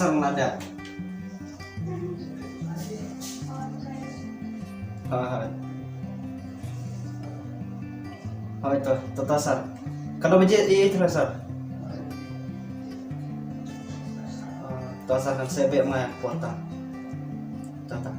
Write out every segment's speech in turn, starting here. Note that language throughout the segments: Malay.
dasar nada. Itu tasar. Kalau bejit terasa. Tasar kan sebab mah kuota. Tata.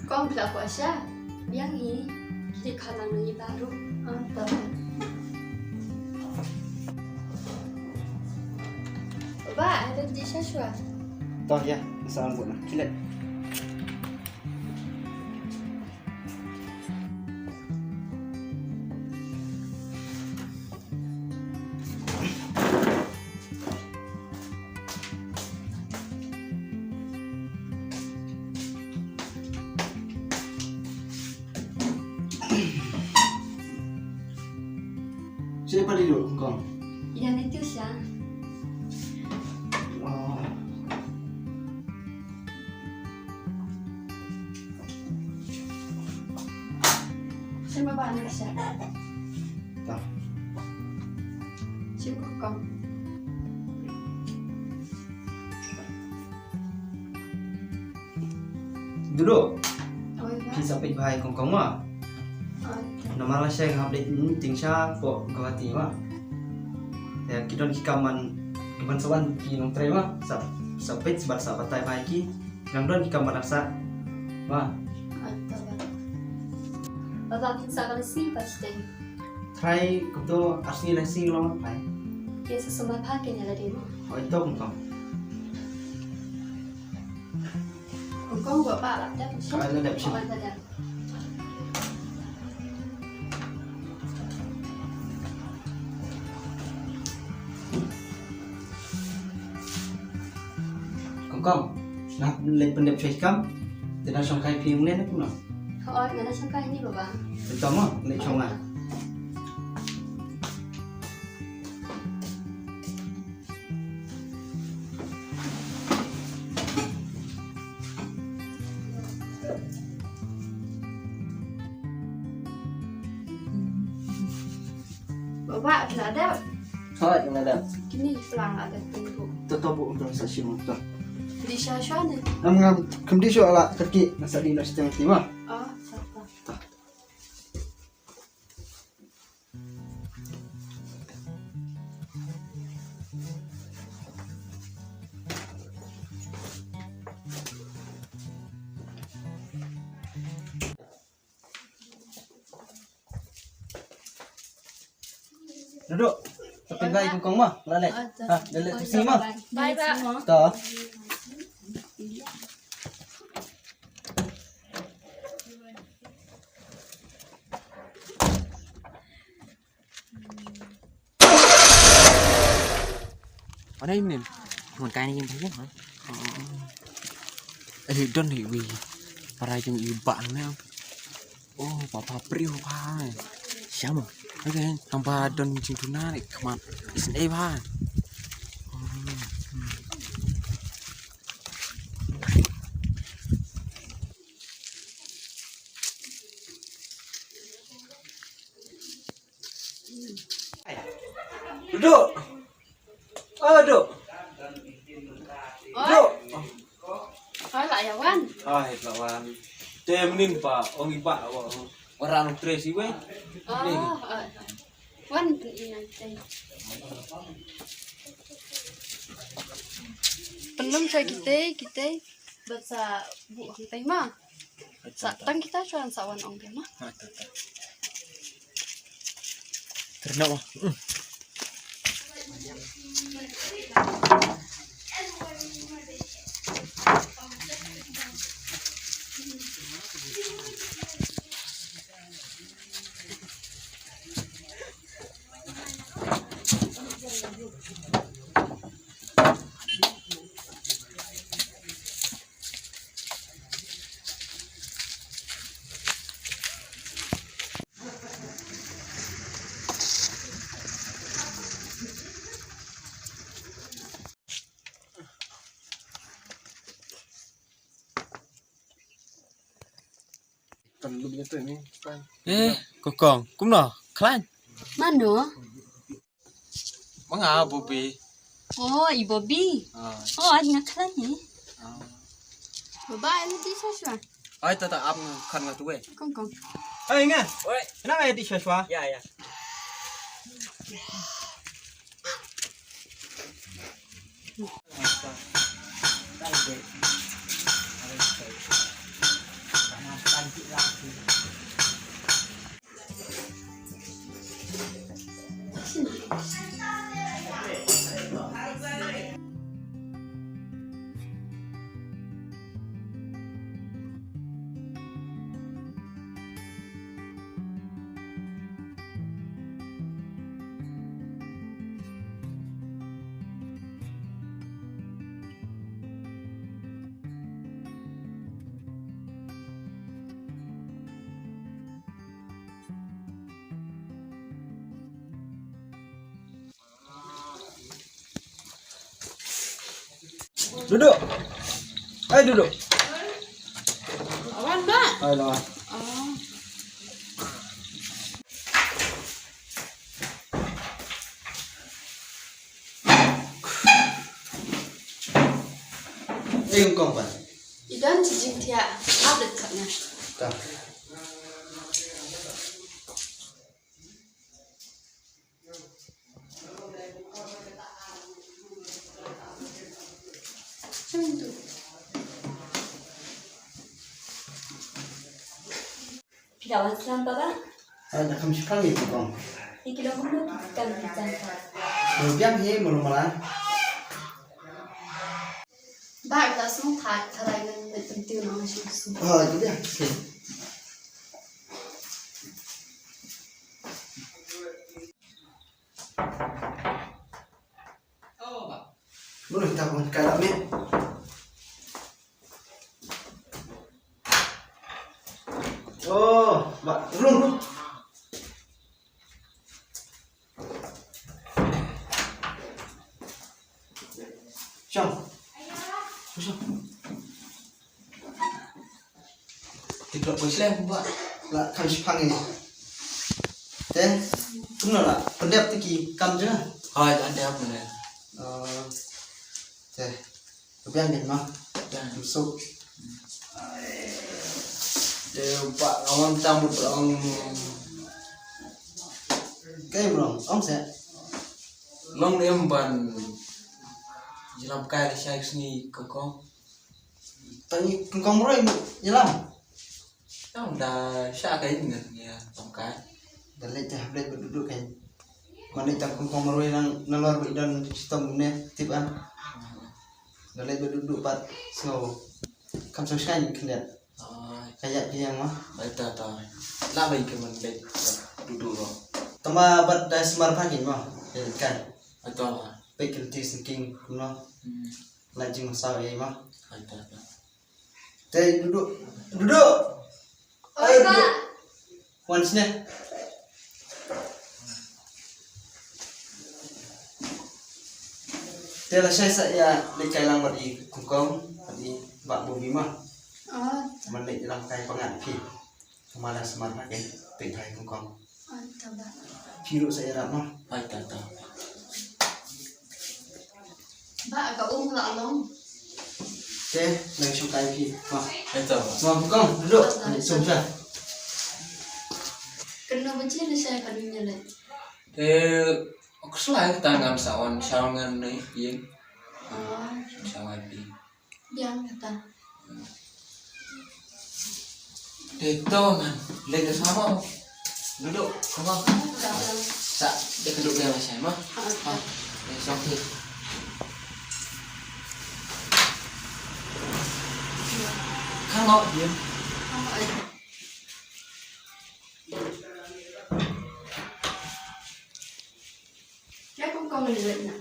Con là của sa, yang ini di kalang lagi baru. Ba, ada di sasua. Toh ya, salam buat nak kilat. Siapa dulu kong? Yang itu sa. Oh. Sama ba na siya? Toh. Sibuk kong. Duduk. Oi ba? Kisah pit bahaya kong mah. Nama lah saya ngupdate ting sya kok gawati mah. Ya kidon kikaman sawan ki nong tre mah sa pit sebar sa patai bahaya ki. Nang don kikaman rasa mah. Baba sa kan si pasti. Try kuto asli lesi long pai. Ya sesama pakai nyala demo. Oh itu kong. Kong buat pak lah dah. Ada dah sih. Ada. Kong, nah lên pendep chơi cam, tidak song kai film lên aku nak. Oh, ngana sampai ini baba. Betul mah, lên song ah. Baba, kena ada. Thôi, chúng ta đã. Kini pelang ada tunggu. Toto bu untuk stasiun motor. Di sasua ni. Ngam kemudian soal lah kaki nasa di nasi tengah timah. Oh, siapa? Duduk. Tapi baik kong mah, lalek. Ah, lalek sini mah. Bye, Pak. Toh. Ở đây mình một cái này nhìn thấy hả? Thì đơn thì vì và đây chúng yêu bạn thấy không? Ô bà priu pa này sao mà ok thằng bà đơn chừng thứ na này come on it's an pa Duduk. Duduk. Duduk. Hỏi lại à Wan. ai kawan temenin pak ong iba orang tres sih weh Oh, Wan ini nanti. Belum saya kita baca bu kita mah. Tang kita cuan sawan ong dia mah. ternak mah kan lebihnya tuh ini kan. Kokong, kumno, klan. Mana? Mga Bobby. Oh, ibu Bi. Ah, Oh, ada nak kalah ni. Bapak ini di sana. ay tata am kan nga tuwe. Kong kong. Eh nga, Oi, kenapa ya di Shashwa? ya ya. Duduk. Ayo duduk. Awan, Mbak. Ayo lawan. Oh. Ini kong pan. Idan jijik dia ada katnya. Dah. Macam tu. Pidawan selam baba, Ada kami sekarang itu kong. ikilang mulo kan bijan. Biang he belum malah. Mbak kita semua tarai dengan penting nama sih. Oh itu dia. Belum kita pun kalau ni. Oh, mbak belum. Siang. Siang. Tidak boleh mbak. Lah kami sepang ini. Teh, kumno lah. Pendap tiki kam je. Ay, ada apa nih? Teh, kebiang din mah. Dan Tusuk. Pak kawan tambut orang Kayak belum, om saya. long em ban jelam kaya saya sini kokong. Tanya kengkong roy nyelam. Yang dah saya kayak ini ya, tongkat. Dalit dah blade berduduk kan. Mana tak kengkong roy nang nalor dan sistem ne tiban. Dalit berduduk pat so. Kam soskan kena kayak dia mah. Baik tak. Lah baik kemen baik duduk loh. Tama bat dah semar pangin mah. Kan. Betul lah. Baik kelti sinking kuno. Lajing sawe mah. Baik tak. Teh duduk. Duduk. Ayo duduk. Wan sini. Teh lah saya lekai lang di kungkong di bak bumi mah. Oh, Mendek dalam kai pengat pi. Kemana semar pakai pekai kungkong. oh, tabak. Piru saya ramah. Baik tak. Mbak agak lah long. Teh lang sukai pi. Mah. Betul. Mah kungkong duduk. Adik sumsa. Kena macam ni saya kadunya leh. Aku selain tangan sawan sawangan nih, iya. Oh, Sawan pi. yang kata. Itu man, lega sama. Duduk, kemang. Sa, dia duduk dia masih mah. Besok ni. Kan mau dia. Saya pun kau melihat nak.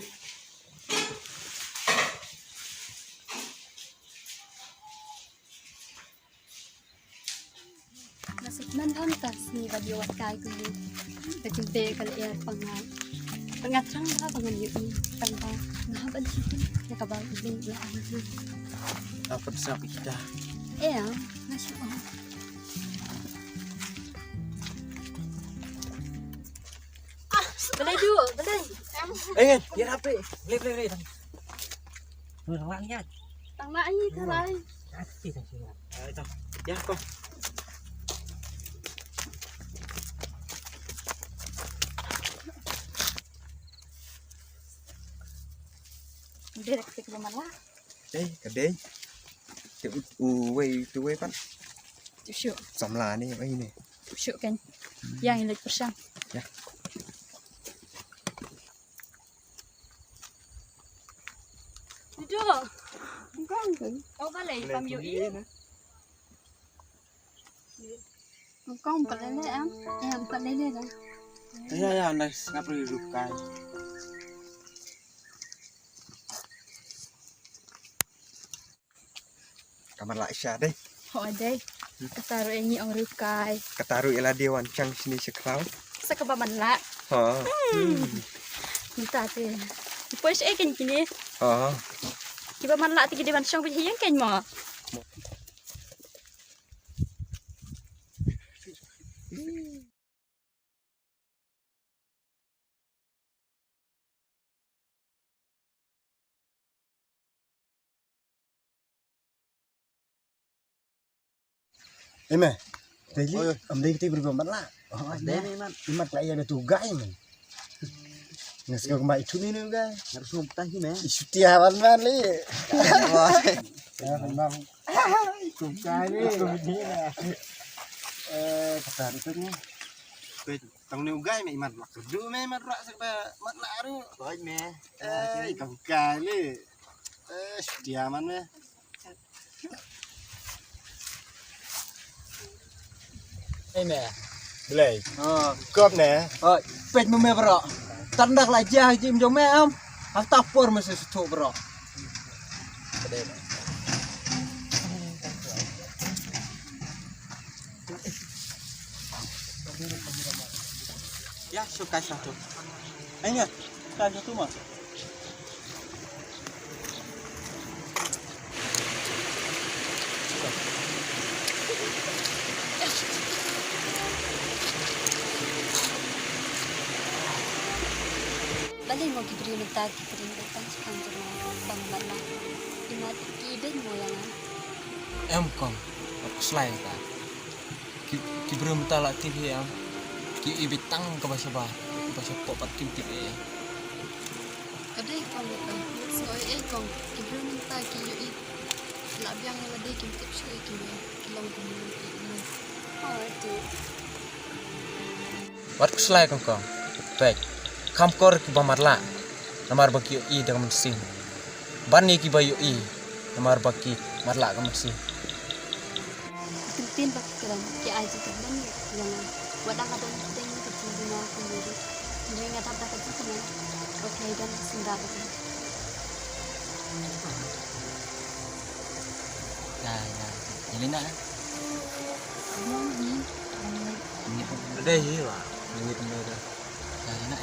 Nasukman hantas ni badiwat kay kundi. Nagtimpe kaliya pangatrang ba pangan yun tanpa nahabad siya nakabawag din laan na. Dapat sapi kita. Nasya ko. Boleh dulu, boleh. Biar HP. Boleh. Melangnya. Tang lai, tang lai. Hati tak sih. Itu. Ya, kok. Direct ke mana lah? Kadai. Tu wei pan. Tusuk, Samla ni ni. tusuk kan. Yang ini persang. Ya. Duduk. Bukan kan? Oh balai pam yui. Con bật lên đấy em bật lên đây này. Ya, nak ngapa lukai. Kamar la Aisyah deh. Hỏi đây, taruh ini orang rukai. Kataru ila dia wancang sini sekrau. Sa kabaman la. Ha. Minta tu. Depois kan kini. Ha. Kiba man la ti dewan song pi yang kan mo. Eme, tadi ambil kita bergombat lah. Oh, ini man, imat lah ada tugas ini. Nggak sih kembali itu nih guys. Harus ngumpet sih men. Isu tiawan man li. Ya memang. Tugas ini. Kata itu nih. Tang ni ugai me imat mak kerdu me imat rak sebab mat laru. Baik me. Kau kali. Tiaman me. Nè, đây, cướp nè. Pet me bro. Tandak lah jah jim jom am. Hafta por mesti sutu bro. Ya, suka satu. Ayo, satu mah. Balai mo gibri minta gibri minta sepanjang pambala. Imat ibin mo yang. Kom, aku selain tak. Ki belum tak latih ya. Ki ibitang ke bahasa popat kim tip ya. Kadai kong soy kong gibri minta ki yui. Labiang ladai kim tip soy ki kilong community. Oh itu. Wat ku selain kong. Baik. Kam kor ki bamarla. Namar baki i dengan mesin. Bani ki bayu i. Namar baki marla ka mesin. Tin bak keran ki aji tu ban yang wadang adon ting ke tinggal sendiri. Dia ngata tak ke sana. Okey dan sendiri. Ya. Ini nak. Ini Ada hiwa. Ini benar. Ya nak.